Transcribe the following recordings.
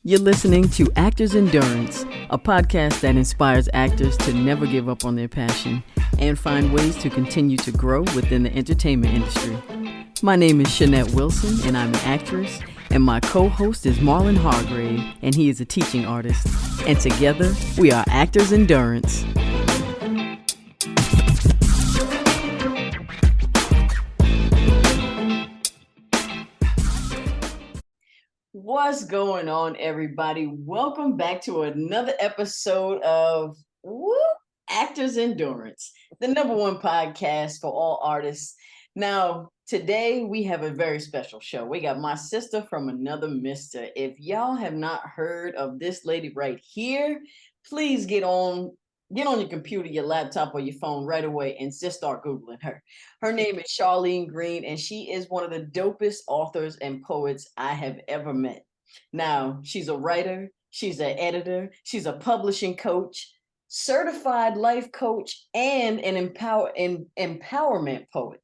You're listening to Actors Endurance, a podcast that inspires actors to never give up on their passion and find ways to continue to grow within the entertainment industry. My name is Shanette Wilson, and I'm an actress, and my co-host is Marlon Hargrave, and he is a teaching artist. And together, we are Actors Endurance. What's going on, everybody? Welcome back to another episode of Actors Endurance, the #1 podcast for all artists. Now, today we have a very special show. We got my sister from another mister. If y'all have not heard of this lady right here, please get on your computer, your laptop, or your phone right away and just start Googling her. Her name is Charlene Green, and she is one of the dopest authors and poets I have ever met. Now, she's a writer, she's an editor, she's a publishing coach, certified life coach, and an empowerment poet.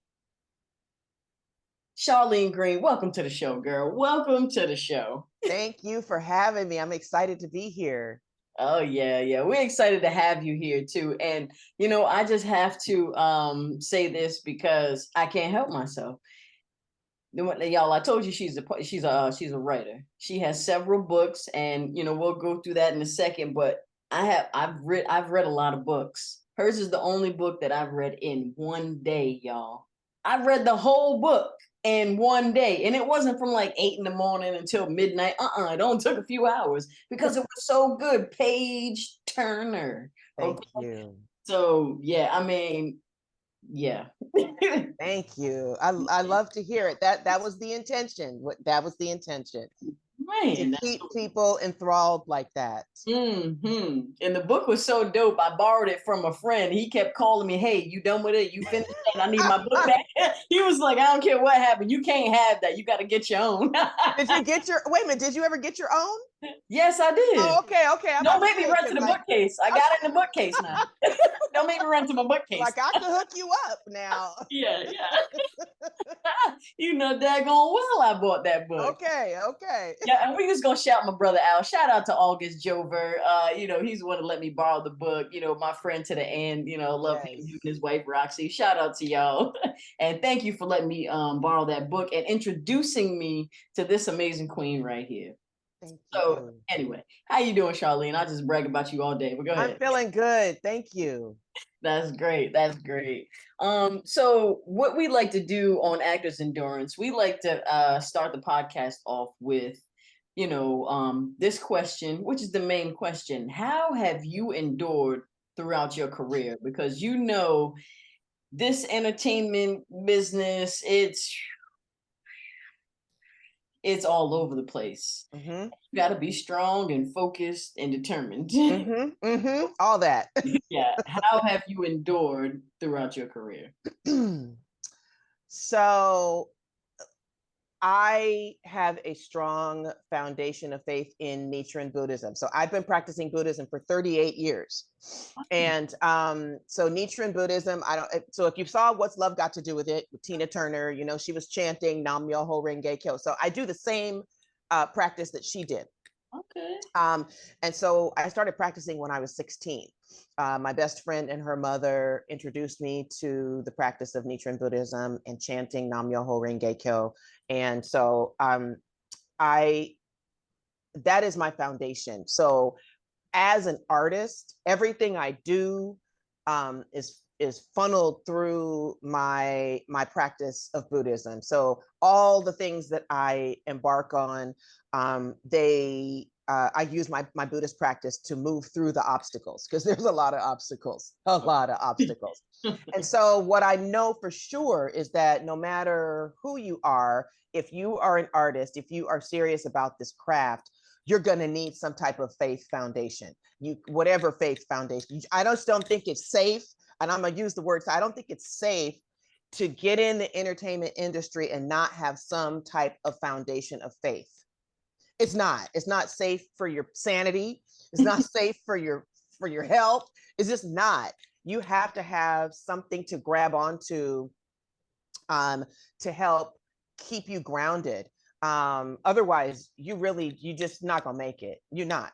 Charlene Green, welcome to the show, girl. Welcome to the show. Thank you for having me. I'm excited to be here. Oh, yeah. We're excited to have you here, too. And, I just have to say this because I can't help myself. Y'all, I told you she's a writer. She has several books, and, we'll go through that in a second. But I've read a lot of books. Hers is the only book that I've read in one day, y'all. I read the whole book in one day, and it wasn't from like 8 in the morning until midnight. It only took a few hours because it was so good. Page Turner. Thank you. So yeah. Thank you. I love to hear it. That was the intention. That was the intention. Man, to keep people enthralled like that. Mm-hmm. And the book was so dope. I borrowed it from a friend. He kept calling me, "Hey, you done with it? You finished it? I need my book back." He was like, "I don't care what happened. You can't have that. You got to get your own." Wait a minute, did you ever get your own? Yes, I did. Oh, okay. Don't make me run to the bookcase. I got it in the bookcase now. Don't make me run to my bookcase. Like, I can hook you up now. Yeah. Daggone well I bought that book. Okay. Yeah, and we just gonna shout my brother out. Shout out to August Jover. He's the one to let me borrow the book. My friend to the end. Love him and his wife Roxy. Shout out to y'all. And thank you for letting me borrow that book and introducing me to this amazing queen right here. So anyway, how you doing, Charlene? I just brag about you all day, but go ahead. I'm feeling good. Thank you. That's great. So what we like to do on Actors Endurance, we like to start the podcast off with, this question, which is the main question. How have you endured throughout your career? Because this entertainment business, it's all over the place. Mm-hmm. You got to be strong and focused and determined. All that. Yeah. How have you endured throughout your career? So I have a strong foundation of faith in Nichiren Buddhism. So I've been practicing Buddhism for 38 years. And so Nichiren Buddhism, so if you saw What's Love Got to Do with It with Tina Turner, she was chanting Nam Myoho Renge Kyo. So I do the same practice that she did. Okay. And so I started practicing when I was 16. My best friend and her mother introduced me to the practice of Nichiren Buddhism and chanting Nam Myoho Renge Kyo. And so that is my foundation. So as an artist, everything I do is funneled through my practice of Buddhism. So all the things that I embark on, I use my Buddhist practice to move through the obstacles, because there's a lot of obstacles. And so what I know for sure is that no matter who you are, if you are an artist, if you are serious about this craft, you're going to need some type of faith foundation. Whatever faith foundation. I just don't think it's safe, and I'm going to use the word, I don't think it's safe to get in the entertainment industry and not have some type of foundation of faith. It's not safe for your sanity. It's not safe for your health. It's just not. You have to have something to grab onto to help keep you grounded. Otherwise, you just not gonna make it. You're not.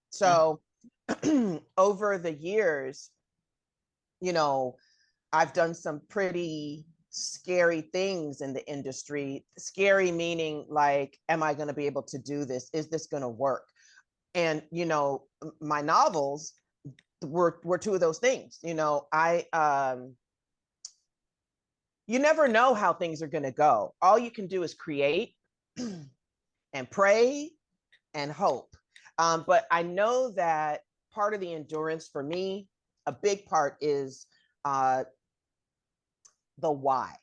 So over the years, you know, I've done some pretty scary things in the industry. Scary meaning like, am I going to be able to do this? Is this going to work? And, you know, my novels were two of those things. You know, you never know how things are going to go. All you can do is create and pray and hope. But I know that part of the endurance for me, a big part is the why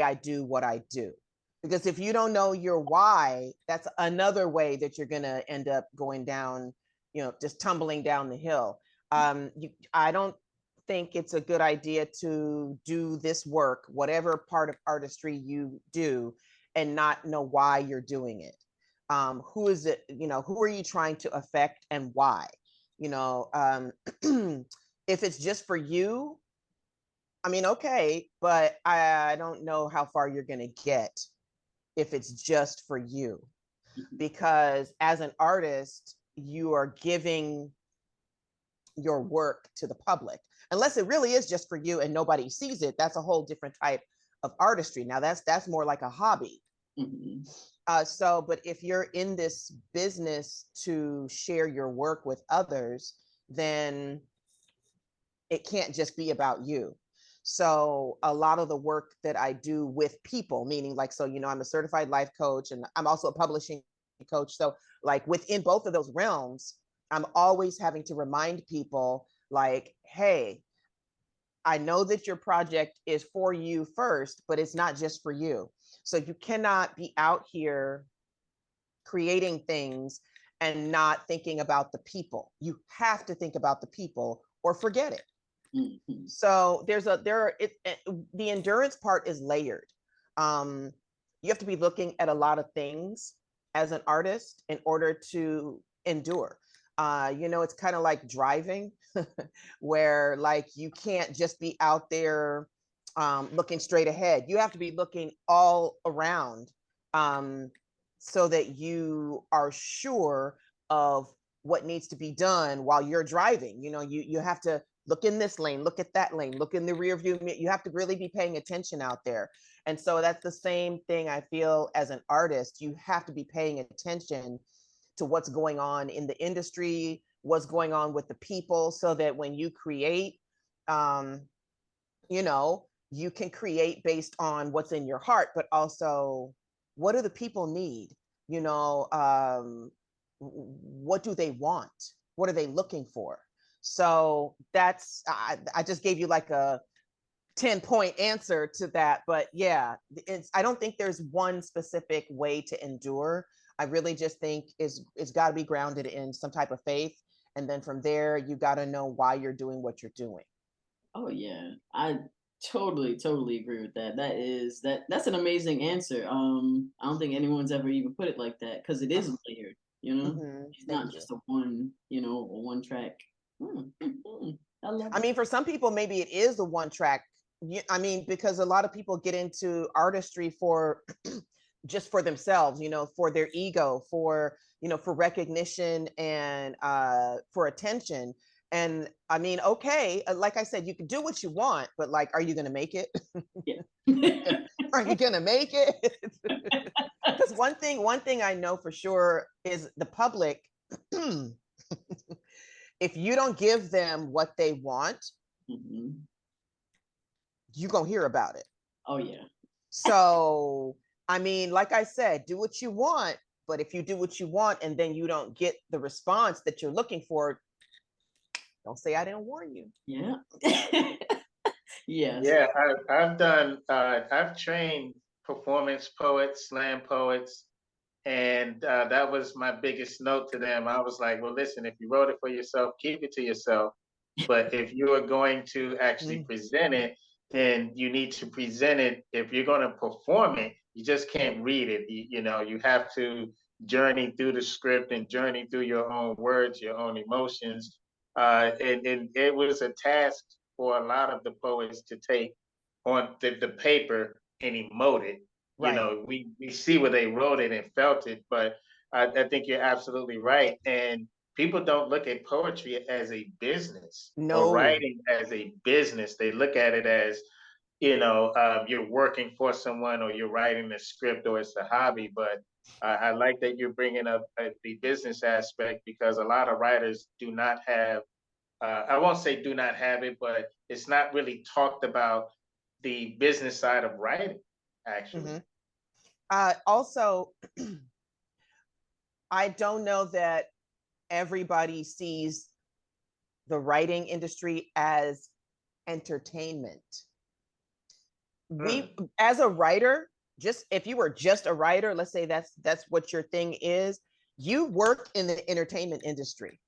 I do what I do. Because if you don't know your why, that's another way that you're going to end up going down, you know, just tumbling down the hill. I don't think it's a good idea to do this work, whatever part of artistry you do, and not know why you're doing it. Who is it? You know, who are you trying to affect and why? You know, if it's just for you, I mean, okay, but I don't know how far you're going to get if it's just for you. Because as an artist, you are giving your work to the public. Unless it really is just for you and nobody sees it, that's a whole different type of artistry. Now that's more like a hobby. Mm-hmm. But if you're in this business to share your work with others, then it can't just be about you. So a lot of the work that I do with people, meaning like, so, you know, I'm a certified life coach and I'm also a publishing coach. So like within both of those realms, I'm always having to remind people like, hey, I know that your project is for you first, but it's not just for you. So you cannot be out here creating things and not thinking about the people. You have to think about the people or forget it. Mm-hmm. So the endurance part is layered. You have to be looking at a lot of things as an artist in order to endure. You know, it's kind of like driving, where like you can't just be out there looking straight ahead. You have to be looking all around so that you are sure of what needs to be done while you're driving. You know, you have to look in this lane, look at that lane, look in the rear view. You have to really be paying attention out there. And so that's the same thing I feel as an artist. You have to be paying attention to what's going on in the industry, what's going on with the people, so that when you create, you know, you can create based on what's in your heart, but also what do the people need? You know, what do they want? What are they looking for? So that's, I just gave you like a 10-point answer to that. But yeah, I don't think there's one specific way to endure. I really just think it's got to be grounded in some type of faith. And then from there, you got to know why you're doing what you're doing. Oh yeah, I totally agree with that. That's an amazing answer. I don't think anyone's ever even put it like that, because it is layered, you know. Mm-hmm. It's not just a one, you know, a one track. I love it. I mean, for some people, maybe it is a one track. I mean, because a lot of people get into artistry for just for themselves, you know, for their ego, for, you know, for recognition and for attention. And I mean, okay, like I said, you can do what you want, but like, are you going to make it? Yeah. Are you going to make it? Because one thing I know for sure is the public, if you don't give them what they want, mm-hmm, you're going to hear about it. Oh, yeah. So, I mean, like I said, do what you want, but if you do what you want and then you don't get the response that you're looking for, don't say I didn't warn you. Yeah. Yes. Yeah, I've trained performance poets, slam poets, and that was my biggest note to them. I was like, well, listen, if you wrote it for yourself, keep it to yourself. But if you are going to actually present it, then you need to present it. If you're going to perform it, you just can't read it. You know, you have to journey through the script and journey through your own words, your own emotions. And it was a task for a lot of the poets to take on the paper and emote it. You Right. know, we see where they wrote it and felt it, but I think you're absolutely right. And people don't look at poetry as a business or No. writing as a business. They look at it as, you're working for someone or you're writing a script or it's a hobby. But I like that you're bringing up the business aspect because a lot of writers do not have, I won't say do not have it, but it's not really talked about the business side of writing, actually. Mm-hmm. Also, I don't know that everybody sees the writing industry as entertainment. Mm, As a writer, just if you were just a writer, let's say that's what your thing is, you work in the entertainment industry.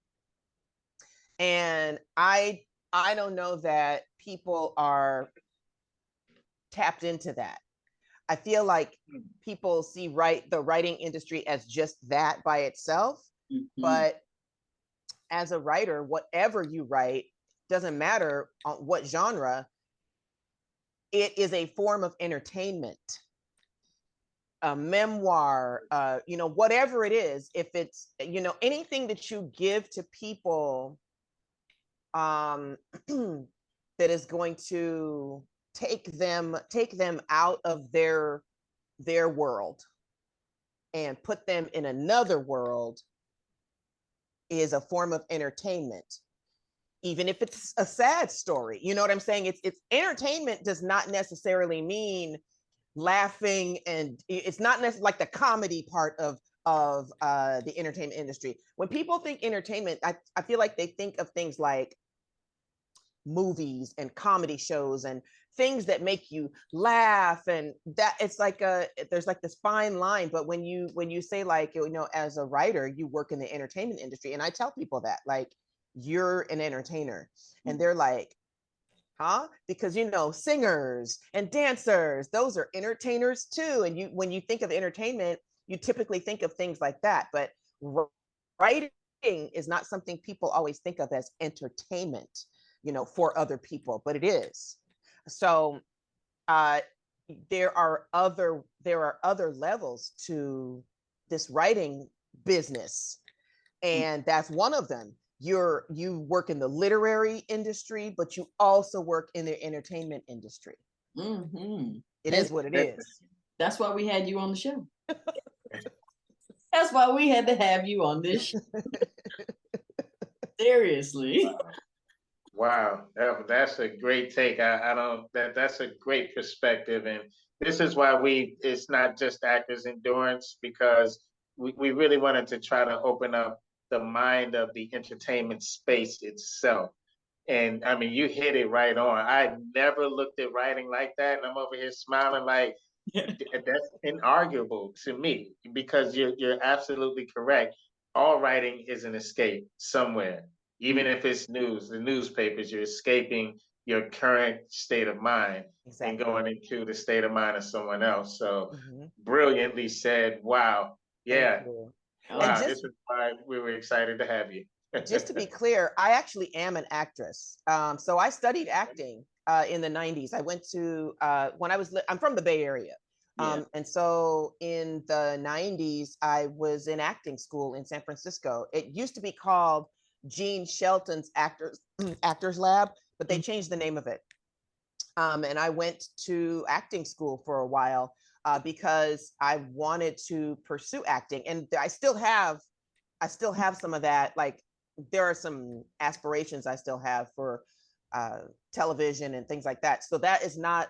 And I don't know that people are tapped into that. I feel like mm, people see the writing industry as just that by itself, Mhm. but as a writer, whatever you write, doesn't matter on what genre, it is a form of entertainment. A memoir, whatever it is, if it's, anything that you give to people, um, that is going to take them out of their world and put them in another world, is a form of entertainment, even if it's a sad story. You know what I'm saying? It's entertainment does not necessarily mean laughing, and it's not necessarily like the comedy part of the entertainment industry. When people think entertainment, I feel like they think of things like movies and comedy shows and things that make you laugh, and that it's like there's like this fine line. But when you say, like, as a writer you work in the entertainment industry, and I tell people that, like, you're an entertainer, and they're like, huh? Because singers and dancers, those are entertainers too. And when you think of entertainment, you typically think of things like that. But writing is not something people always think of as entertainment, for other people, but it is. So uh, there are other levels to this writing business, and that's one of them. You work in the literary industry, but you also work in the entertainment industry. Mhm. It And is what it is. that's why we had you on the show. That's why we had to have you on this show. Seriously. wow, that's a great take. I don't that's a great perspective, and this is why it's not just actors endurance because we really wanted to try to open up the mind of the entertainment space itself. And I mean, you hit it right on. I never looked at writing like that, and I'm over here smiling like that's inarguable to me because you're absolutely correct. All writing is an escape somewhere, even if it's news, the newspapers. You're escaping your current state of mind and Exactly. going into the state of mind of someone else. So Hmm. brilliantly said. Wow. Thank Yeah. you. And Wow. This is why we were excited to have you. just to be clear, I actually am an actress. So I studied acting in the 90s. I went to, I'm from the Bay Area. Yeah. And so in the 90s, I was in acting school in San Francisco. It used to be called Gene Shelton's Actors Lab, but they changed the name of it. And I went to acting school for a while because I wanted to pursue acting. And I still have some of that. Like, there are some aspirations I still have for television and things like that. So that is not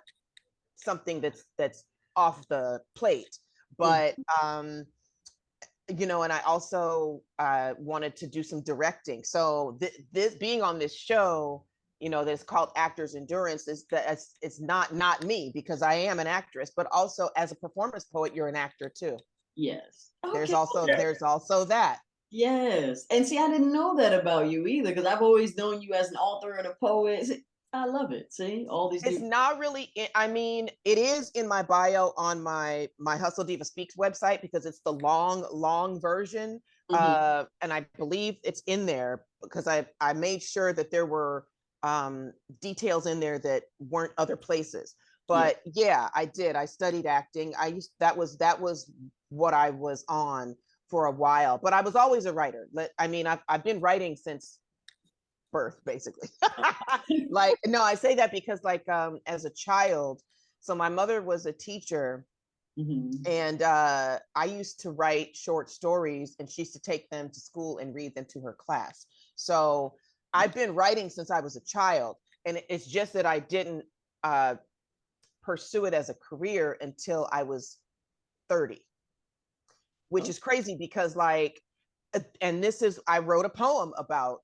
something that's off the plate. Mm. But and I also wanted to do some directing. So this being on this show, that's called Actors Endurance, is that it's not me, because I am an actress, but also as a performance poet, you're an actor too. Yes. There's Okay. also Yeah. there's also that. Yes. And see, I didn't know that about you either because I've always known you as an author and a poet. I love it. See, all these It's different. not really, I mean, it is in my bio on my Hustle Diva Speaks website, because it's the long version. Mhm. And I believe it's in there because I made sure that there were details in there that weren't other places. But yeah, I did. I studied acting. That was what I was on for a while. But I was always a writer. I mean, I've been writing since birth, basically. Like, no, I say that because like as a child, so my mother was a teacher. Mm-hmm. And I used to write short stories, and she used to take them to school and read them to her class. So I've been writing since I was a child, and it's just that I didn't pursue it as a career until I was 30, which is crazy because like, and this is, I wrote a poem about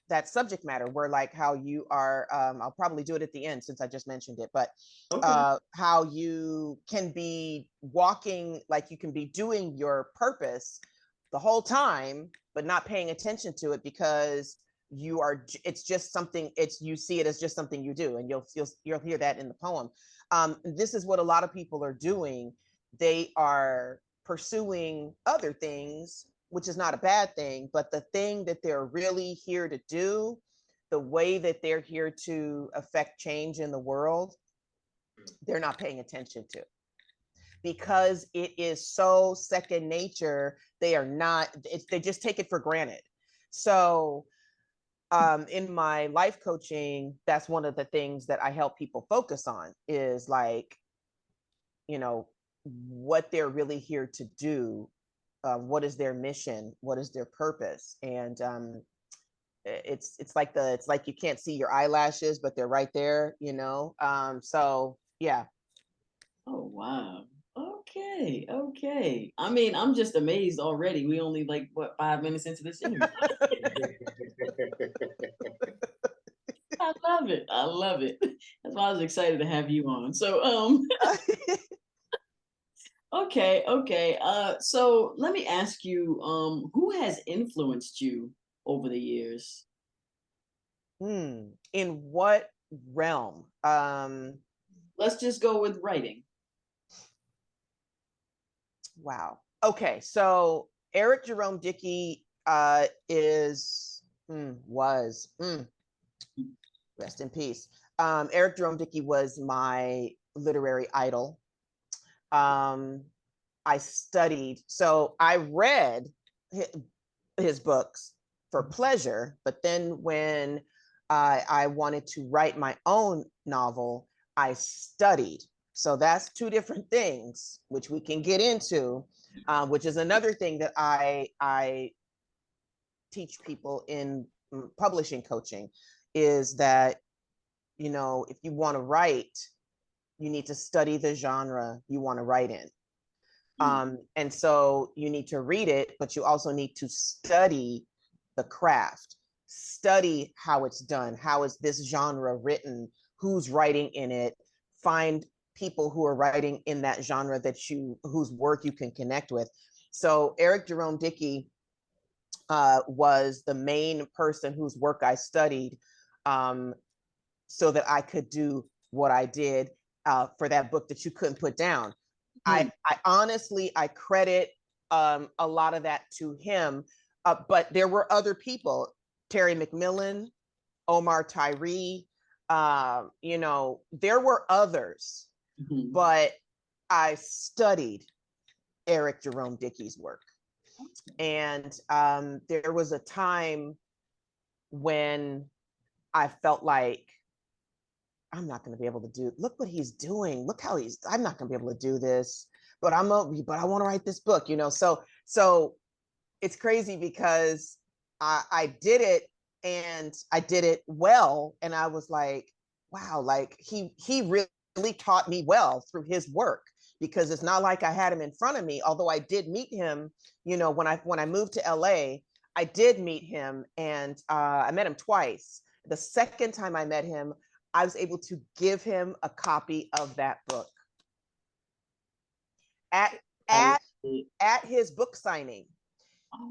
that subject matter, where like how you are, I'll probably do it at the end since I just mentioned it, but how you can be walking, like you can be doing your purpose the whole time, but not paying attention to it because it's just something, you see it as just something you do, and you'll hear that in the poem. This is what a lot of people are doing. They are pursuing other things, which is not a bad thing, but the thing that they're really here to do, the way that they're here to affect change in the world, they're not paying attention to, because it is so second nature. They are not, they just take it for granted. So in my life coaching, that's one of the things that I help people focus on, is like, you know, what they're really here to do. What is their mission? What is their purpose? And it's like you can't see your eyelashes, but they're right there, you know. So yeah. Oh wow. Okay. I mean, I'm just amazed already. We only like what 5 minutes into this interview. I love it. I love it. That's why I was excited to have you on. So okay. So let me ask you, who has influenced you over the years? In what realm? Let's just go with writing. Wow. Okay, so Eric Jerome Dickey was rest in peace. Eric Jerome Dickey was my literary idol. I studied, so I read his books for pleasure, but then when I wanted to write my own novel, I studied. So that's two different things, which we can get into, which is another thing that I teach people in publishing coaching, is that, you know, if you want to write, you need to study the genre you want to write in. And so you need to read it, but you also need to study the craft, study how it's done. How is this genre written? Who's writing in it? Find people who are writing in that genre whose work you can connect with. So Eric Jerome Dickey was the main person whose work I studied, so that I could do what I did for that book that you couldn't put down. I honestly, I credit a lot of that to him, but there were other people, Terry McMillan, Omar Tyree, you know, there were others, but I studied Eric Jerome Dickey's work. And there was a time when I felt like, I'm not going to be able to look what he's doing. Look how I'm not going to be able to do this, but I want to write this book, you know? So it's crazy because I did it, and I did it well. And I was like, wow, like he really taught me well through his work, because it's not like I had him in front of me. Although I did meet him, you know, when I moved to LA, I did meet him, and I met him twice. The second time I met him, I was able to give him a copy of that book at his book signing.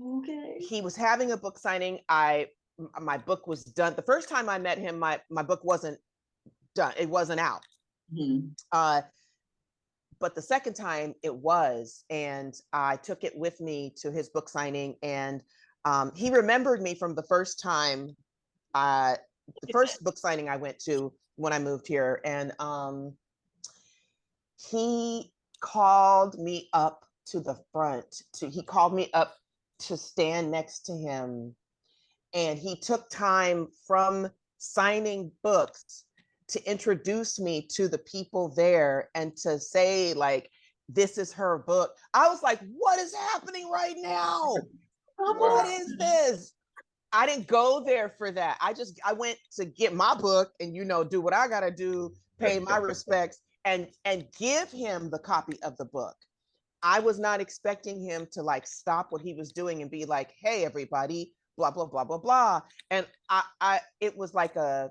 Okay. He was having a book signing. My book was done. The first time I met him, my book wasn't done. It wasn't out. But the second time it was, and I took it with me to his book signing, and he remembered me from the first time, the first book signing I went to when I moved here. And he called me up to the front. He called me up to stand next to him, and he took time from signing books to introduce me to the people there and to say, like, this is her book. I was like, what is happening right now? What is this? I didn't go there for that. I went to get my book and, do what I gotta do, pay my respects, and give him the copy of the book. I was not expecting him to like stop what he was doing and be like, hey, everybody, blah, blah, blah, blah, blah. And it was like a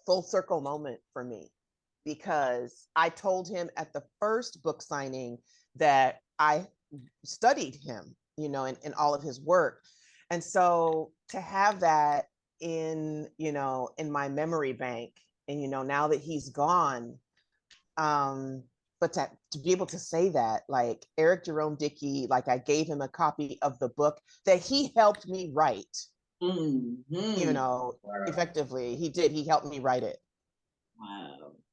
full circle moment for me, because I told him at the first book signing that I studied him, in all of his work. And so to have that in my memory bank, and, now that he's gone, but to be able to say that, like, Eric Jerome Dickey, like, I gave him a copy of the book that he helped me write. Wow. Effectively, he helped me write it.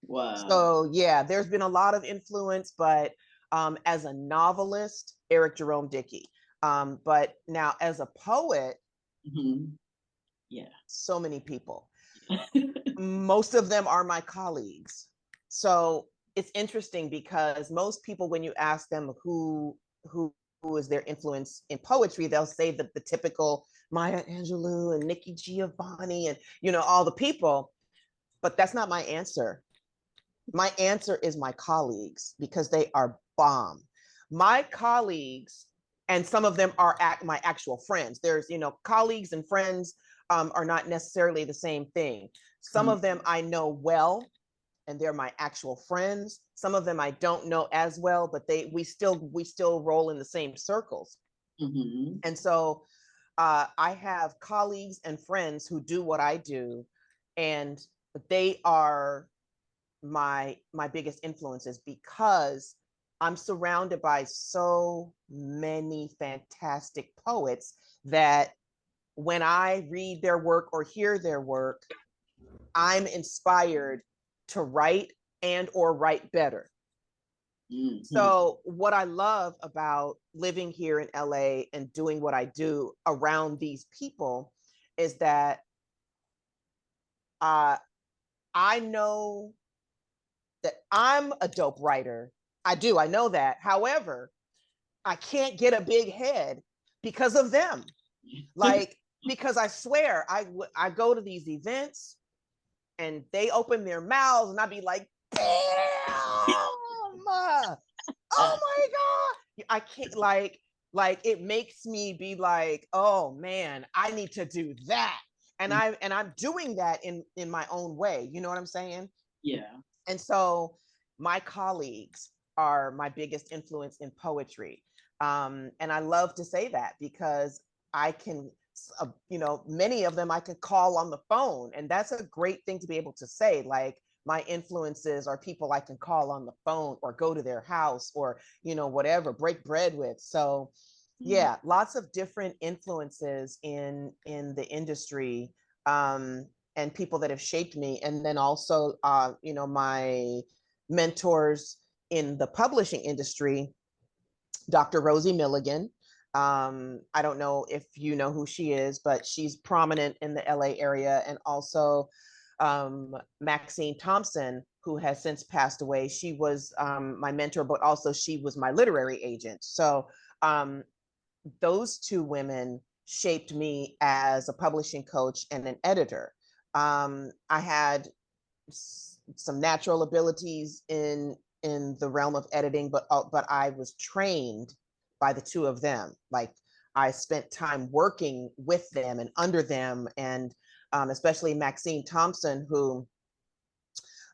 Wow. So yeah, there's been a lot of influence, but as a novelist, Eric Jerome Dickey. But now as a poet, yeah, so many people. Most of them are my colleagues. So it's interesting because most people, when you ask them who is their influence in poetry, they'll say that the typical Maya Angelou and Nikki Giovanni and all the people. But that's not my answer. My answer is my colleagues, because they are bomb. My colleagues, and some of them are my actual friends. There's, colleagues and friends are not necessarily the same thing. Some of them I know well, and they're my actual friends. Some of them I don't know as well, but we still roll in the same circles. And so I have colleagues and friends who do what I do, and they are my biggest influences, because I'm surrounded by so many fantastic poets that when I read their work or hear their work, I'm inspired to write or write better. So what I love about living here in LA and doing what I do around these people is that I know that I'm a dope writer. I know that. However, I can't get a big head because of them. Like, because I swear, I go to these events and they open their mouths and I'd be like, damn, oh my God. I can't, like it makes me be like, oh man, I need to do that. And I'm doing that in my own way. You know what I'm saying? Yeah. And so my colleagues are my biggest influence in poetry. And I love to say that because I can, many of them I can call on the phone. And that's a great thing to be able to say. Like, my influences are people I can call on the phone or go to their house or, whatever, break bread with. So yeah, lots of different influences in the industry. And people that have shaped me. And then also, my mentors in the publishing industry, Dr. Rosie Milligan. I don't know if you know who she is, but she's prominent in the LA area. And also Maxine Thompson, who has since passed away. She was my mentor, but also she was my literary agent. So those two women shaped me as a publishing coach and an editor. I had some natural abilities in the realm of editing, but I was trained by the two of them. Like, I spent time working with them and under them, and especially Maxine Thompson, who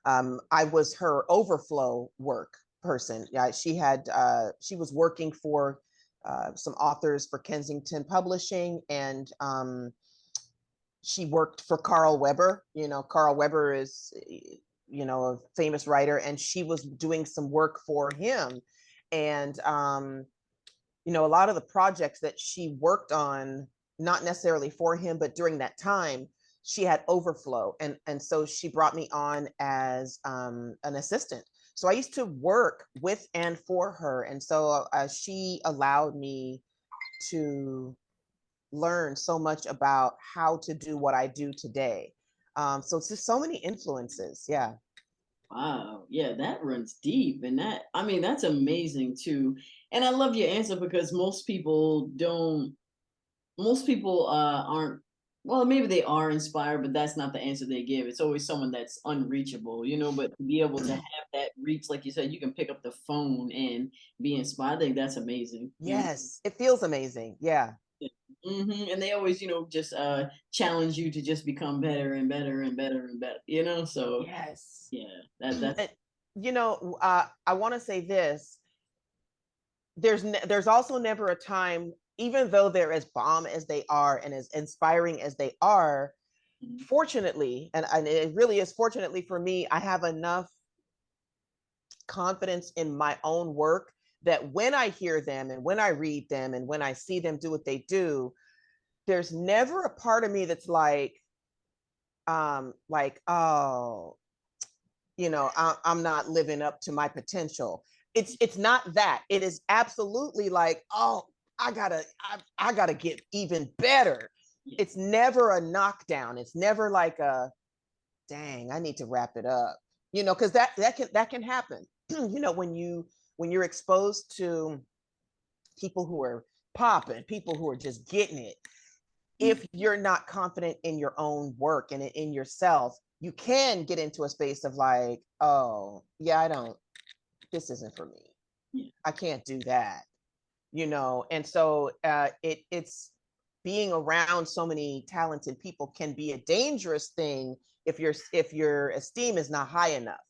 I was her overflow work person. Yeah, she was working for some authors for Kensington Publishing, and she worked for Carl Weber. Carl Weber is, a famous writer, and she was doing some work for him. And, a lot of the projects that she worked on, not necessarily for him, but during that time, she had overflow. And so she brought me on as an assistant So I used to work with and for her. And so she allowed me to learn so much about how to do what I do today. So it's just so many influences. Yeah. Wow. Yeah, that runs deep. And that, I mean, that's amazing too. And I love your answer because most people aren't, well, maybe they are inspired, but that's not the answer they give. It's always someone that's unreachable, you know, but to be able to have that reach, like you said, you can pick up the phone and be inspired. I think that's amazing, you know. Yes. It feels amazing. Yeah. And they always, you know, just challenge you to just become better and better and better and better, you know. So Yes. yeah, that's And, you know, I want to say this. There's also never a time, even though they're as bomb as they are and as inspiring as they are, fortunately, and it really is fortunately for me, I have enough confidence in my own work that when I hear them and when I read them and when I see them do what they do, there's never a part of me that's like, oh, you know, I'm not living up to my potential. It's not that. It is absolutely like, oh, I gotta get even better. It's never a knockdown. It's never like a, dang, I need to wrap it up. You know, because that can happen. You know, when you're exposed to people who are popping, people who are just getting it, if you're not confident in your own work and in yourself, you can get into a space of like, oh, yeah, this isn't for me. I can't do that, you know? And so it's being around so many talented people can be a dangerous thing if your esteem is not high enough.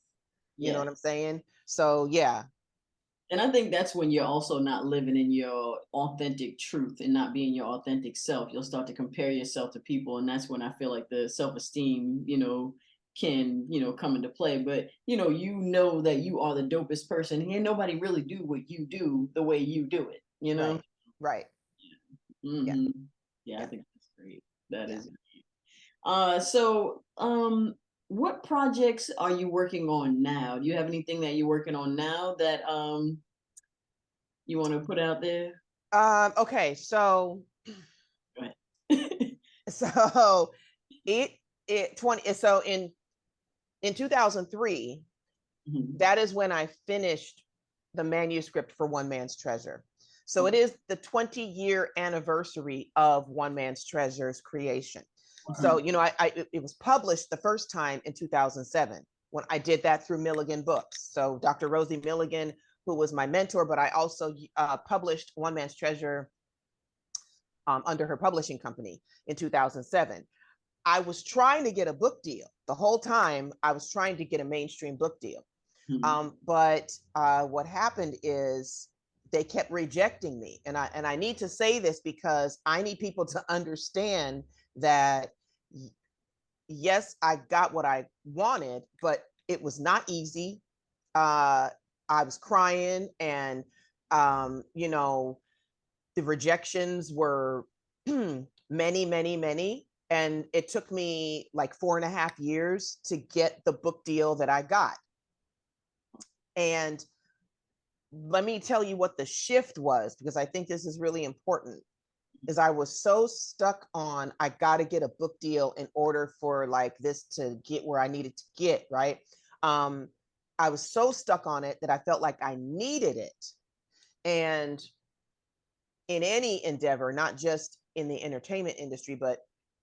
You know what I'm saying? So yeah. And I think that's when you're also not living in your authentic truth and not being your authentic self. You'll start to compare yourself to people. And that's when I feel like the self-esteem, you know, can, you know, come into play. But, you know that you are the dopest person. And nobody really do what you do the way you do it, you know? Right. Yeah. Mm-hmm. Yeah, I think that's great. That is great. What projects are you working on now? Do you have anything that you're working on now that you want to put out there? Okay, so Go ahead. so it it 20 so in 2003, that is when I finished the manuscript for One Man's Treasure. So it is the 20-year anniversary of One Man's Treasure's creation. So, you know, it was published the first time in 2007 when I did that through Milligan Books. So Dr. Rosie Milligan, who was my mentor, but I also published One Man's Treasure under her publishing company in 2007. I was trying to get a book deal the whole time. I was trying to get a mainstream book deal. But what happened is they kept rejecting me. And I need to say this because I need people to understand that, yes, I got what I wanted, but it was not easy. I was crying and, you know, the rejections were many, many, many. And it took me like 4.5 years to get the book deal that I got. And let me tell you what the shift was, because I think this is really important, is I was so stuck on, I got to get a book deal in order for like this to get where I needed to get, right? I was so stuck on it that I felt like I needed it. And in any endeavor, not just in the entertainment industry, but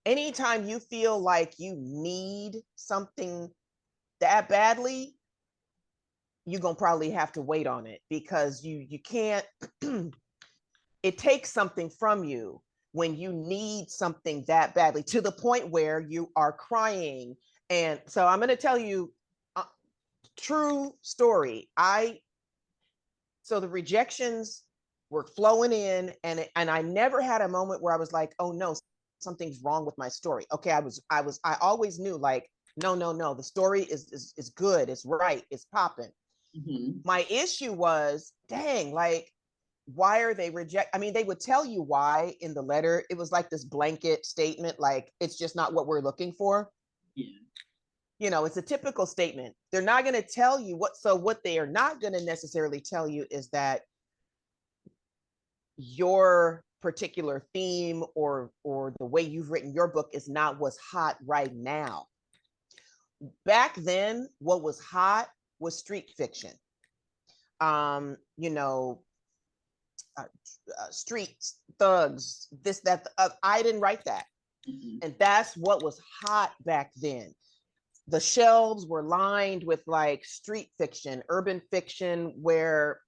anytime you feel like you need something that badly, you're gonna probably have to wait on it, because you can't it takes something from you when you need something that badly, to the point where you are crying. And so I'm going to tell you a true story. So the rejections were flowing in, and I never had a moment where I was like, oh no, something's wrong with my story. Okay, I always knew, like, no, the story is good, it's right, it's popping. My issue was, dang, like, why are they I mean, they would tell you why in the letter. It was like this blanket statement, like, it's just not what we're looking for. it's a typical statement. They're not going to tell you what they are not going to necessarily tell you is that your particular theme or the way you've written your book is not what's hot right now. Back then, what was hot was street fiction. Streets, thugs, this, that, I didn't write that. Mm-hmm. And that's what was hot back then. The shelves were lined with like street fiction, urban fiction, where,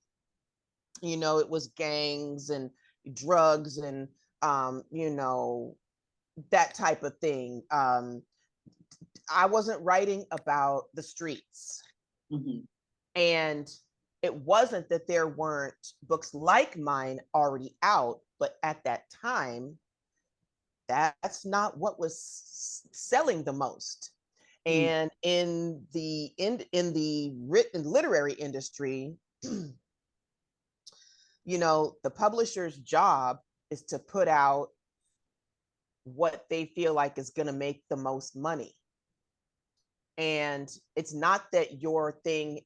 it was gangs and drugs and, that type of thing. I wasn't writing about the streets. Mm-hmm. And it wasn't that there weren't books like mine already out, but at that time, that's not what was selling the most. And in the written literary industry, the publisher's job is to put out what they feel like is going to make the most money. And it's not that your thing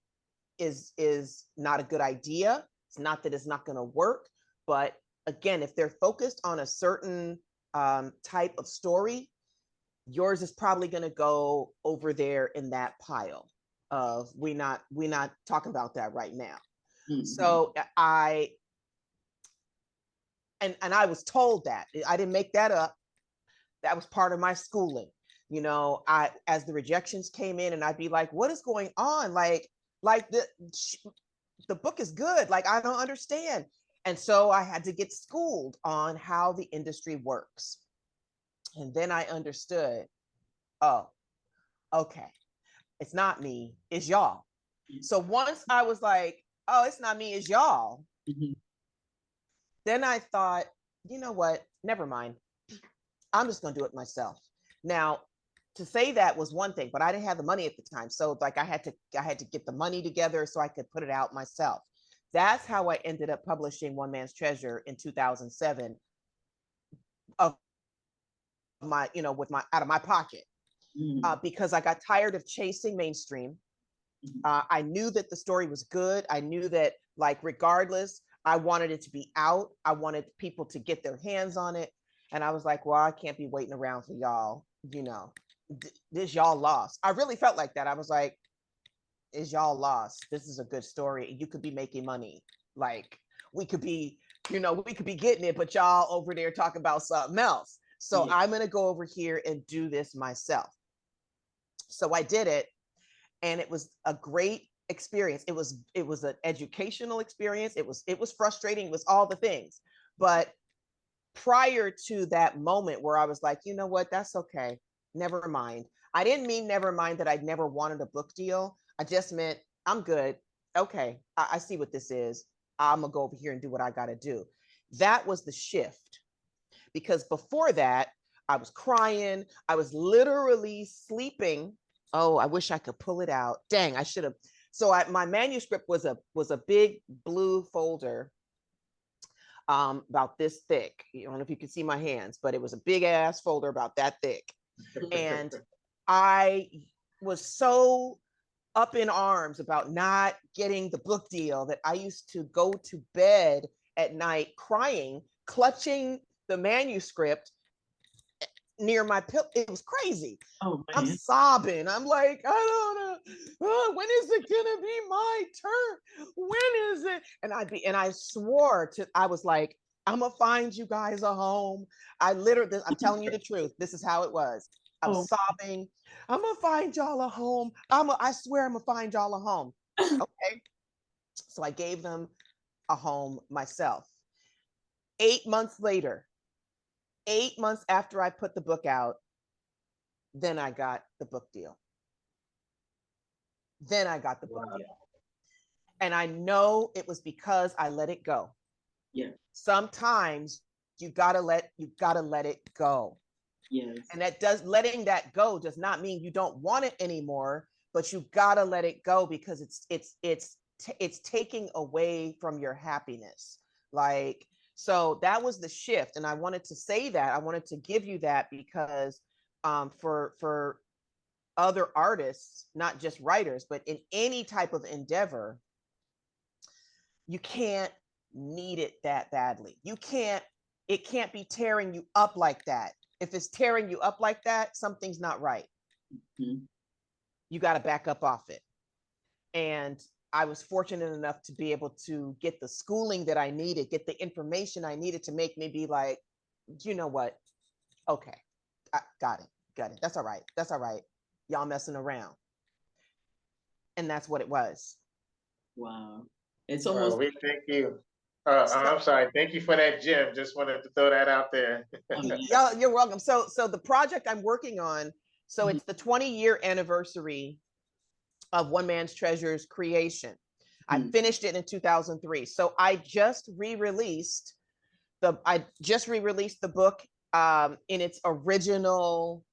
is not a good idea. It's not that it's not going to work. But again, if they're focused on a certain type of story, yours is probably going to go over there in that pile of we're not talking about that right now. Mm-hmm. So I was told that. I didn't make that up. That was part of my schooling. As the rejections came in, and I'd be like, what is going on? Like the book is good. Like, I don't understand. And so I had to get schooled on how the industry works. And then I understood, oh, okay, it's not me, it's y'all. Mm-hmm. So once I was like, oh, it's not me, it's y'all. Mm-hmm. Then I thought, you know what? Never mind. I'm just going to do it myself. Now, to say that was one thing, but I didn't have the money at the time. So like I had to get the money together so I could put it out myself. That's how I ended up publishing One Man's Treasure in 2007 of my, out of my pocket. Because I got tired of chasing mainstream. I knew that the story was good. I knew that, like, regardless, I wanted it to be out. I wanted people to get their hands on it. And I was like, well, I can't be waiting around for y'all, this y'all lost. I really felt like that. I was like, is y'all lost? This is a good story. You could be making money. Like, we could be getting it, but y'all over there talking about something else. So I'm going to go over here and do this myself. So I did it, and it was a great experience. It was an educational experience. It was frustrating. It was all the things. But prior to that moment where I was like, you know what, that's okay. Never mind. I didn't mean never mind that I'd never wanted a book deal. I just meant I'm good. Okay, I see what this is. I'm going to go over here and do what I got to do. That was the shift. Because before that, I was crying. I was literally sleeping. Oh, I wish I could pull it out. Dang, I should have. So my manuscript was a big blue folder about this thick. I don't know if you can see my hands, but it was a big ass folder about that thick. And I was so up in arms about not getting the book deal that I used to go to bed at night crying, clutching the manuscript near my pillow. It was crazy. Oh, man. I'm sobbing. I'm like, I don't know. Oh, when is it gonna be my turn? When is it? And I swore I was like, I'm gonna find you guys a home. I'm telling you the truth. This is how it was. I'm sobbing. I'm gonna find y'all a home. I swear I'm gonna find y'all a home. Okay. So I gave them a home myself. 8 months later, 8 months after I put the book out, then I got the book deal. And I know it was because I let it go. Yeah. Sometimes you gotta let it go. Yes. And letting that go does not mean you don't want it anymore, but you gotta let it go because it's taking away from your happiness. Like, so that was the shift. And I wanted to say that. I wanted to give you that because for other artists, not just writers, but in any type of endeavor, you can't need it that badly. It can't be tearing you up like that. If it's tearing you up like that, something's not right. Mm-hmm. You got to back up off it. And I was fortunate enough to be able to get the schooling that I needed, get the information I needed to make me be like, you know what? Okay, I got it. That's all right. That's all right. Y'all messing around. And that's what it was. Wow. It's almost. We thank you. So, I'm sorry. Thank you for that, Jim. Just wanted to throw that out there. Oh, yeah. you're welcome. So the project I'm working on, so Mm-hmm. it's the 20-year anniversary of One Man's Treasure's creation. I finished it in 2003. So I just re-released the book in its original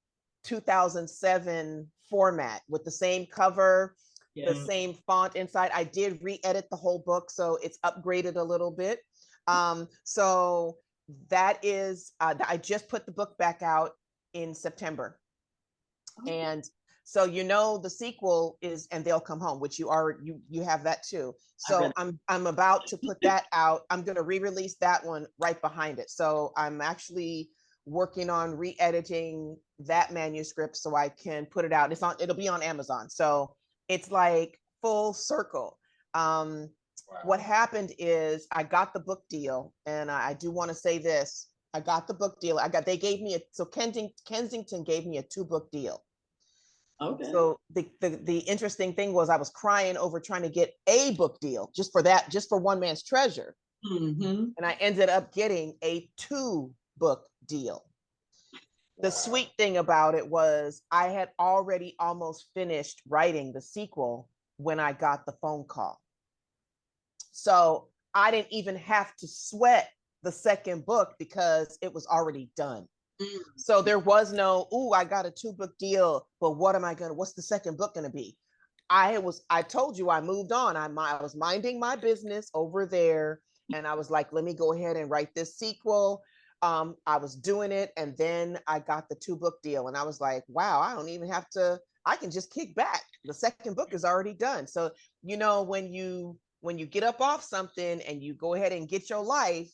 2007 format with the same cover, the same font inside. I did re-edit the whole book, so it's upgraded a little bit. So that is, I just put the book back out in September. And so the sequel is And They'll Come Home, which you have that too. So I'm about to put that out. I'm going to re-release that one right behind it. So I'm actually working on re-editing that manuscript so I can put it out. It'll be on Amazon. So it's like full circle. Wow. What happened is I got the book deal, and I do want to say this. I got the book deal. Kensington gave me a 2-book deal. Okay. So the interesting thing was I was crying over trying to get a book deal just for One Man's Treasure. Mm-hmm. And I ended up getting a 2-book deal. The sweet thing about it was I had already almost finished writing the sequel when I got the phone call. So I didn't even have to sweat the second book because it was already done. Mm-hmm. So there was no, I got a 2-book deal, but what's the second book going to be? I told you I moved on. I was minding my business over there, and I was like, let me go ahead and write this sequel. I was doing it, and then I got the 2-book deal, and I was like, wow, I don't even have to, I can just kick back. The second book is already done. So, when you get up off something and you go ahead and get your life,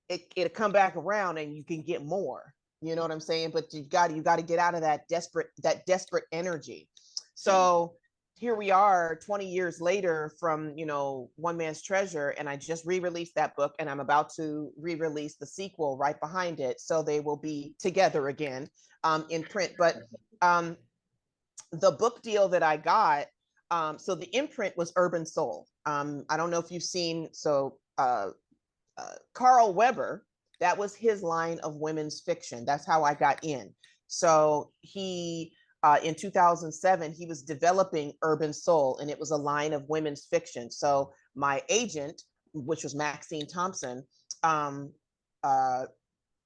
it'll come back around and you can get more. You know what I'm saying? But you got to get out of that desperate energy. So here we are 20 years later from, One Man's Treasure, and I just re-released that book, and I'm about to re-release the sequel right behind it. So they will be together again in print. But the book deal that I got, so the imprint was Urban Soul. I don't know if you've seen, Carl Weber, that was his line of women's fiction. That's how I got in. So he, in 2007, he was developing Urban Soul, and it was a line of women's fiction. So my agent, which was Maxine Thompson,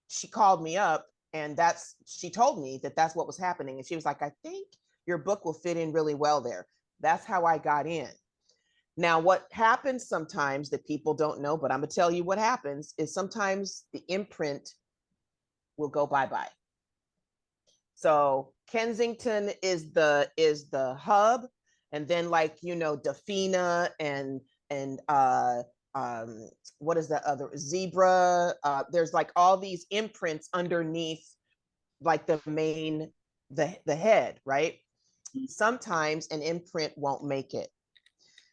she called me up, and she told me that that's what was happening. And she was like, I think your book will fit in really well there. That's how I got in. Now, what happens sometimes that people don't know, but I'm gonna tell you what happens, is sometimes the imprint will go bye-bye. So Kensington is the hub, and then Dafina and what is that other, Zebra? There's like all these imprints underneath like the main, the head, right? Sometimes an imprint won't make it.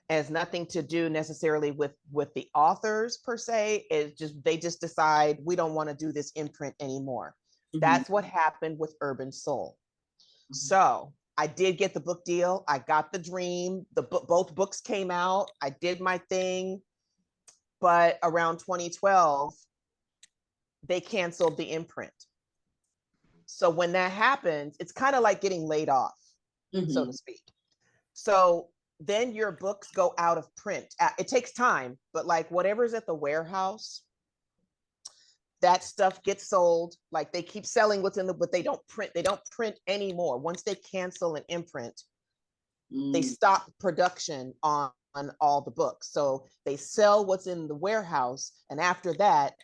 It has nothing to do necessarily with the authors per se. They just decide we don't want to do this imprint anymore. Mm-hmm. That's what happened with Urban Soul. Mm-hmm. So I did get the book deal. I got the dream. Both books came out. I did my thing. But around 2012, they canceled the imprint. So when that happens, it's kind of like getting laid off, mm-hmm. so to speak. So then your books go out of print. It takes time, but like whatever's at the warehouse, that stuff gets sold. Like they keep selling what's in but they don't print anymore. Once they cancel an imprint, they stop production on all the books. So they sell what's in the warehouse. And after that,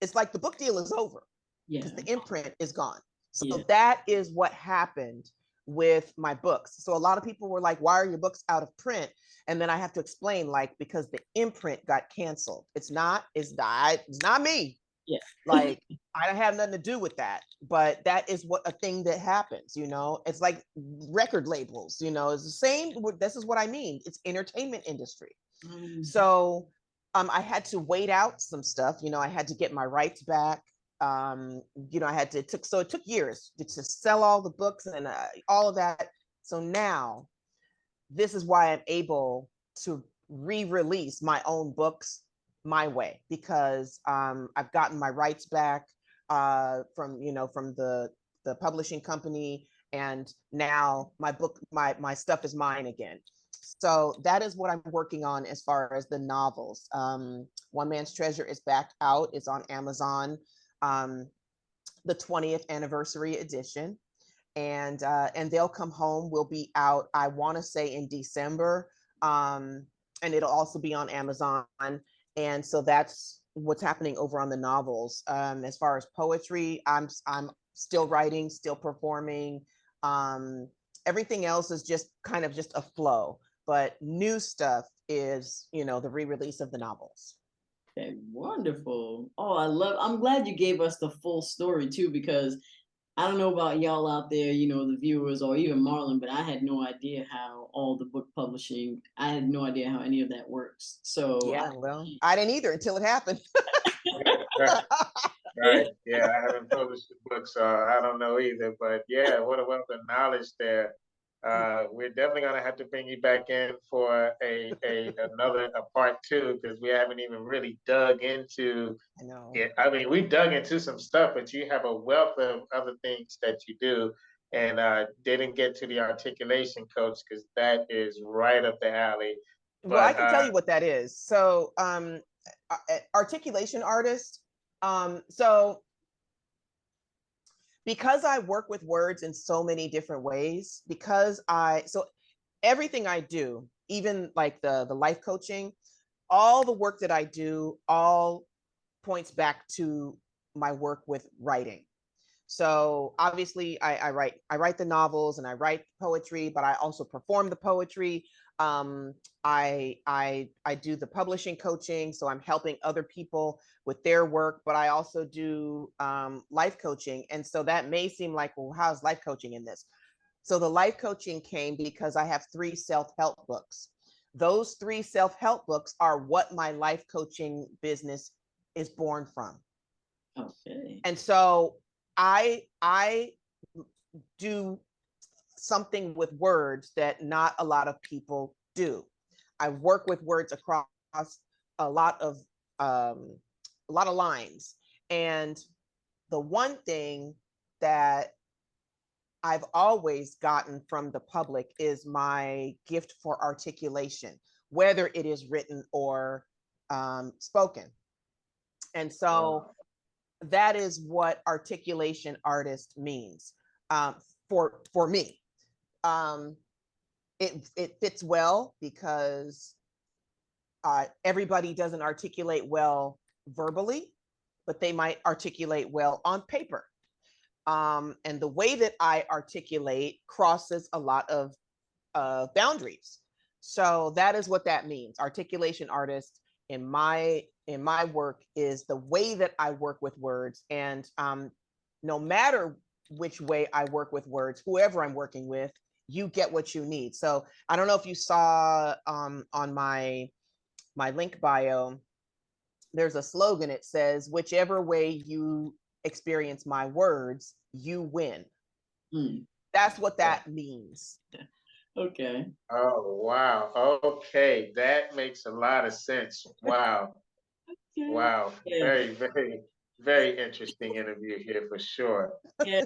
it's like the book deal is over because the imprint is gone. So that is what happened with my books. So a lot of people were like, why are your books out of print? And then I have to explain, like, because the imprint got canceled. It's not me. Yeah. Like, I don't have nothing to do with that, but that is what a thing that happens, it's like record labels, it's the same. This is what I mean. It's entertainment industry. Mm-hmm. So I had to wait out some stuff, I had to get my rights back. It took years to sell all the books and all of that. So now this is why I'm able to re-release my own books my way, because I've gotten my rights back from the publishing company, and now my stuff is mine again. So that is what I'm working on as far as the novels. One Man's Treasure is back out. It's on Amazon, the 20th anniversary edition, and They'll Come Home will be out, I want to say, in December, and it'll also be on Amazon. And so that's what's happening over on the novels. As far as poetry, I'm still writing, still performing. Everything else is just kind of just a flow, but new stuff is, the re-release of the novels. Okay, wonderful. Oh, I'm glad you gave us the full story too, because I don't know about y'all out there, the viewers, or even Marlon, but I had no idea how all the book publishing, I had no idea how any of that works. So yeah, I didn't either until it happened. Right. Yeah, I haven't published the book, so I don't know either. But yeah, what a wealth of knowledge there. We're definitely gonna have to bring you back in for a part two, because we haven't even really dug into it. I mean, we've dug into some stuff, but you have a wealth of other things that you do, and didn't get to the articulation coach, because that is right up the alley. Well, I can tell you what that is. So, articulation artist. So because I work with words in so many different ways, so everything I do, even like the life coaching, all the work that I do, all points back to my work with writing. So obviously I write the novels and I write poetry, but I also perform the poetry. I do the publishing coaching, so I'm helping other people with their work, but I also do life coaching. And so that may seem like, well, how's life coaching in this? So the life coaching came because I have 3 self-help books. Those 3 self-help books are what my life coaching business is born from. Okay. And so I do something with words that not a lot of people do. I work with words across a lot of lines. And the one thing that I've always gotten from the public is my gift for articulation, whether it is written or spoken. And so that is what articulation artist means for me. It fits well because everybody doesn't articulate well verbally, but they might articulate well on paper. And the way that I articulate crosses a lot of boundaries. So that is what that means. Articulation artist in my work is the way that I work with words. And no matter which way I work with words, whoever I'm working with, you get what you need. So I don't know if you saw on my link bio, there's a slogan. It says, whichever way you experience my words, you win. That's what that means. Okay. Oh, wow. Okay. That makes a lot of sense. Wow. Okay. Wow. Yeah. Very, very, very interesting interview here for sure. Yeah,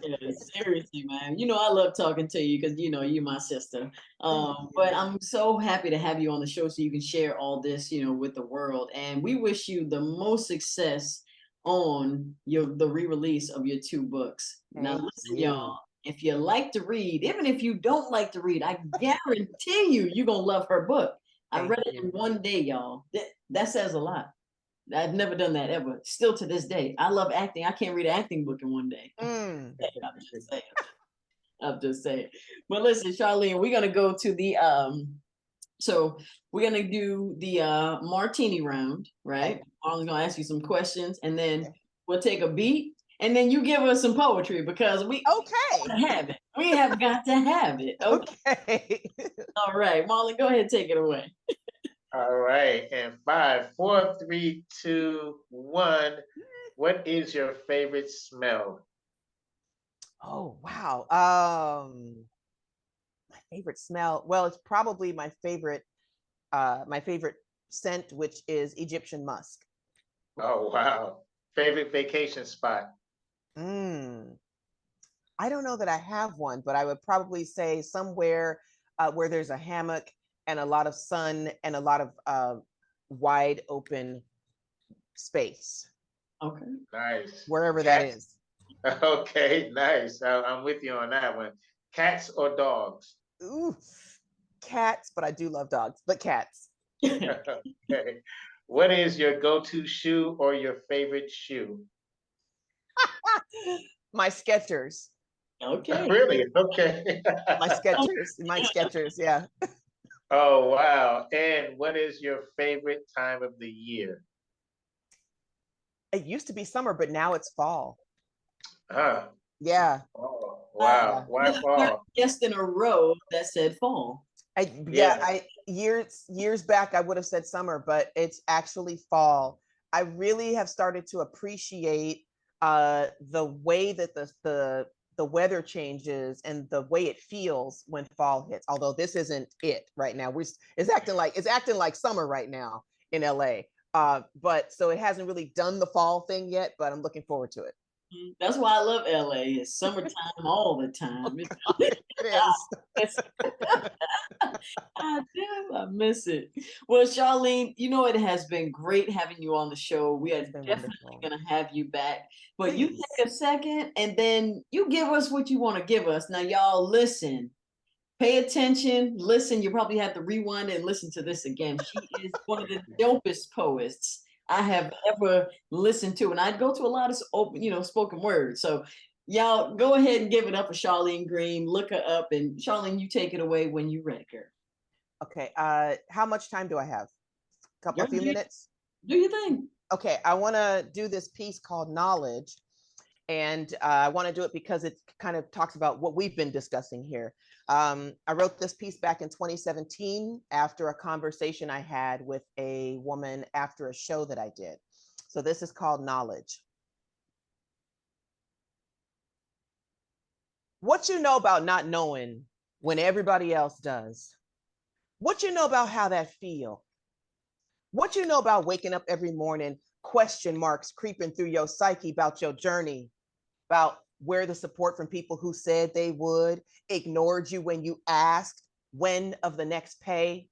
seriously, man. I love talking to you because you're my sister. But I'm so happy to have you on the show so you can share all this, with the world. And we wish you the most success on the re-release of your 2 books. Now, listen, y'all. If you like to read, even if you don't like to read, I guarantee you're gonna love her book. I read it in one day, y'all. That says a lot. I've never done that ever. Still to this day. I love acting. I can't read an acting book in one day. I'm just saying. But listen, Charlene, we're gonna go to the so we're gonna do the martini round, right? Okay. I'm gonna ask you some questions, and then Okay. we'll take a beat, and then you give us some poetry because we Okay. gotta have it. We have got to have it. Okay. Okay. All right, Marlon, go ahead, take it away. All right. And five, four, three, two, one. What is your favorite smell? Oh, wow. My favorite smell. Well, it's probably my favorite scent, which is Egyptian musk. Oh, wow. Favorite vacation spot? Mm. I don't know that I have one, but I would probably say somewhere where there's a hammock and a lot of sun and a lot of wide open space, Okay. Nice. wherever that Cats? is. Okay, nice. I'm with you on that one. Cats or dogs? Ooh, cats, but I do love dogs, but cats. Okay. What is your go-to shoe or your favorite shoe? My Skechers, Okay. Really? Okay. my Skechers, yeah. Oh, wow. And what is your favorite time of the year? It used to be summer, but now it's fall. Huh. Yeah, Oh, Uh, wow. yeah. Why you're the third fall? guest in a row that said fall. Yeah. I years back I would have said summer, but it's actually fall. I really have started to appreciate the way that the weather changes and the way it feels when fall hits. Although this isn't it right now. It's acting like summer right now in LA. But so it hasn't really done the fall thing yet, but I'm looking forward to it. That's why I love LA. It's summertime all the Oh time. God, it is. It's, I do. I miss it. Well, Charlene, it has been great having you on the show. We are It's been definitely wonderful. going to have you back. But you Please. take a second and then you give us what you want to give us. Now, y'all, listen. Pay attention, listen. You probably have to rewind and listen to this again. She is one of the dopest poets I have ever listened to, and I'd go to a lot of open, spoken word. So, y'all, go ahead and give it up for Charlene Green. Look her up, and Charlene, you take it away when you're ready, girl. Okay. How much time do I have? A Girl, few minutes? do your thing. Okay. I want to do this piece called Knowledge. And I want to do it because it kind of talks about what we've been discussing here. I wrote this piece back in 2017 after a conversation I had with a woman after a show that I did. So this is called Knowledge. What you know about not knowing when everybody else does? What you know about how that feel? What you know about waking up every morning, question marks creeping through your psyche about your journey, about where the support from people who said they would, ignored you when you asked when of the next pay,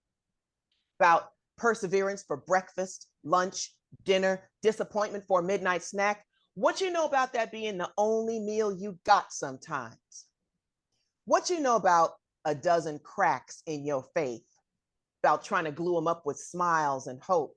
about perseverance for breakfast, lunch, dinner, disappointment for a midnight snack. What you know about that being the only meal you got sometimes? What you know about a dozen cracks in your faith, about trying to glue them up with smiles and hope,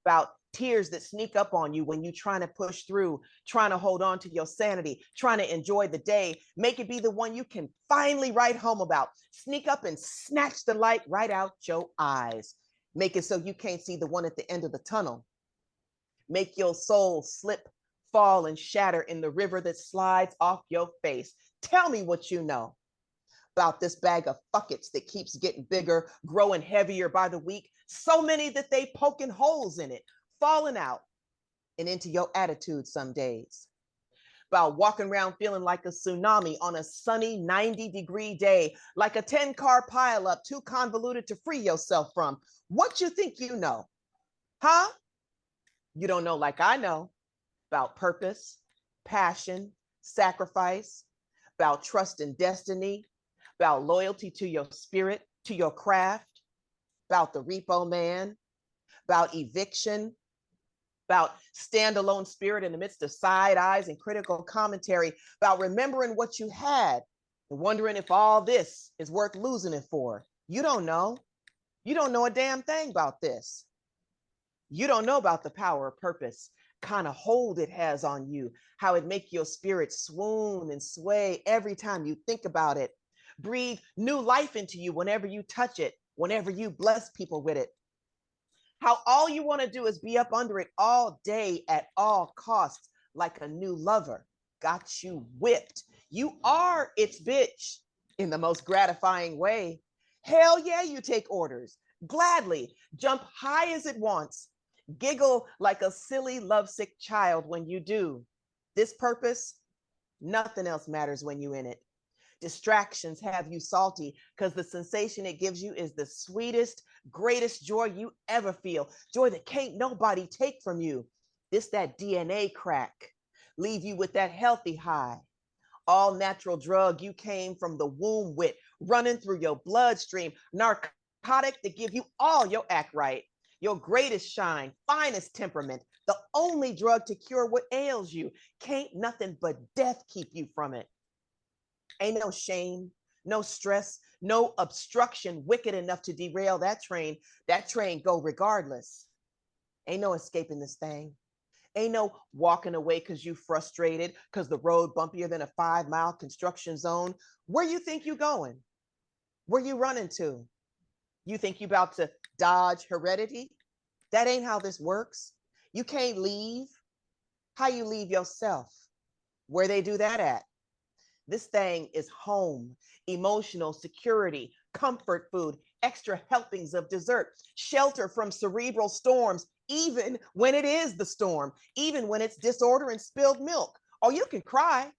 about tears that sneak up on you when you're trying to push through, trying to hold on to your sanity, trying to enjoy the day, make it be the one you can finally write home about, sneak up and snatch the light right out your eyes, make it so you can't see the one at the end of the tunnel, make your soul slip, fall, and shatter in the river that slides off your face. Tell me what you know about this bag of buckets that keeps getting bigger, growing heavier by the week, so many that they poking holes in it, falling out and into your attitude some days. About walking around feeling like a tsunami on a sunny 90-degree day, like a 10-car pileup too convoluted to free yourself from. What you think you know? Huh? You don't know like I know about purpose, passion, sacrifice, about trust and destiny, about loyalty to your spirit, to your craft, about the repo man, about eviction, about standalone spirit in the midst of side eyes and critical commentary, about remembering what you had and wondering if all this is worth losing it for. You don't know. You don't know a damn thing about this. You don't know about the power of purpose, kind of hold it has on you, how it make your spirit swoon and sway every time you think about it. Breathe new life into you whenever you touch it, whenever you bless people with it. How all you want to do is be up under it all day at all costs, like a new lover got you whipped. You are its bitch in the most gratifying way. Hell yeah, you take orders. Gladly jump high as it wants. Giggle like a silly, lovesick child when you do. This purpose, nothing else matters when you in it. Distractions have you salty because the sensation it gives you is the sweetest, greatest joy you ever feel. Joy that can't nobody take from you. This that DNA crack. Leave you with that healthy high. All natural drug you came from the womb with, running through your bloodstream. Narcotic to give you all your act right. Your greatest shine, finest temperament. The only drug to cure what ails you. Can't nothing but death keep you from it. Ain't no shame, no stress, no obstruction wicked enough to derail that train. That train go regardless. Ain't no escaping this thing. Ain't no walking away because you frustrated because the road bumpier than a 5-mile construction zone. Where you think you going? Where you running to? You think you about to dodge heredity? That ain't how this works. You can't leave. How you leave yourself? Where they do that at? This thing is home, emotional security, comfort food, extra helpings of dessert, shelter from cerebral storms, even when it is the storm, even when it's disorder and spilled milk. Or you can cry.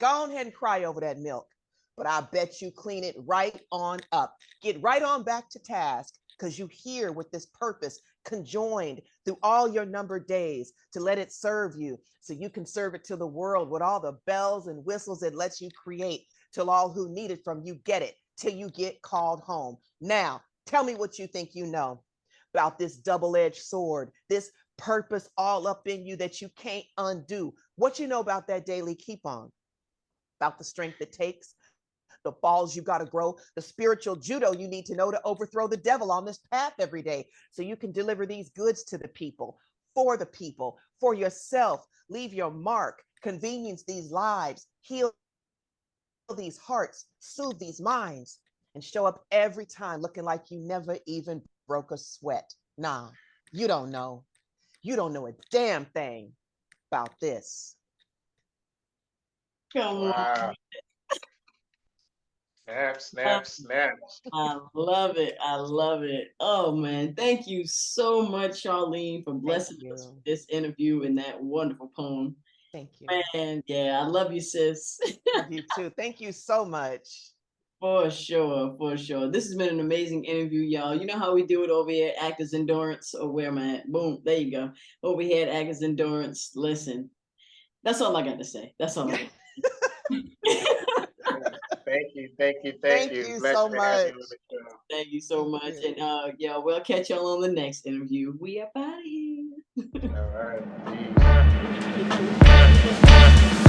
Go ahead and cry over that milk. But I bet you clean it right on up. Get right on back to task because you here with this purpose conjoined through all your numbered days to let it serve you so you can serve it to the world with all the bells and whistles it lets you create till all who need it from you get it till you get called home. Now, tell me what you think you know about this double-edged sword, this purpose all up in you that you can't undo. What you know about that daily keep on, about the strength it takes, the balls you got to grow, the spiritual judo you need to know to overthrow the devil on this path every day so you can deliver these goods to the people, for yourself, leave your mark, convenience these lives, heal these hearts, soothe these minds, and show up every time looking like you never even broke a sweat. Nah, you don't know. You don't know a damn thing about this. Come on. Wow. Snap, snap, snap. I love it. I love it. Oh man, thank you so much, Charlene, for blessing us with this interview and that wonderful poem. Thank you. Man, yeah, I love you, sis. Love you too. Thank you so much. For sure, for sure. This has been an amazing interview, y'all. You know how we do it over here at Actors Endurance, or where am I at? Boom, there you go. Over here at Actors Endurance. Listen, that's all I got to say. That's all I got to say. Thank you, thank you, Thank thank you you. so much. Thank you so much. And yeah, we'll catch y'all on the next interview. We up out of here. All right. Peace.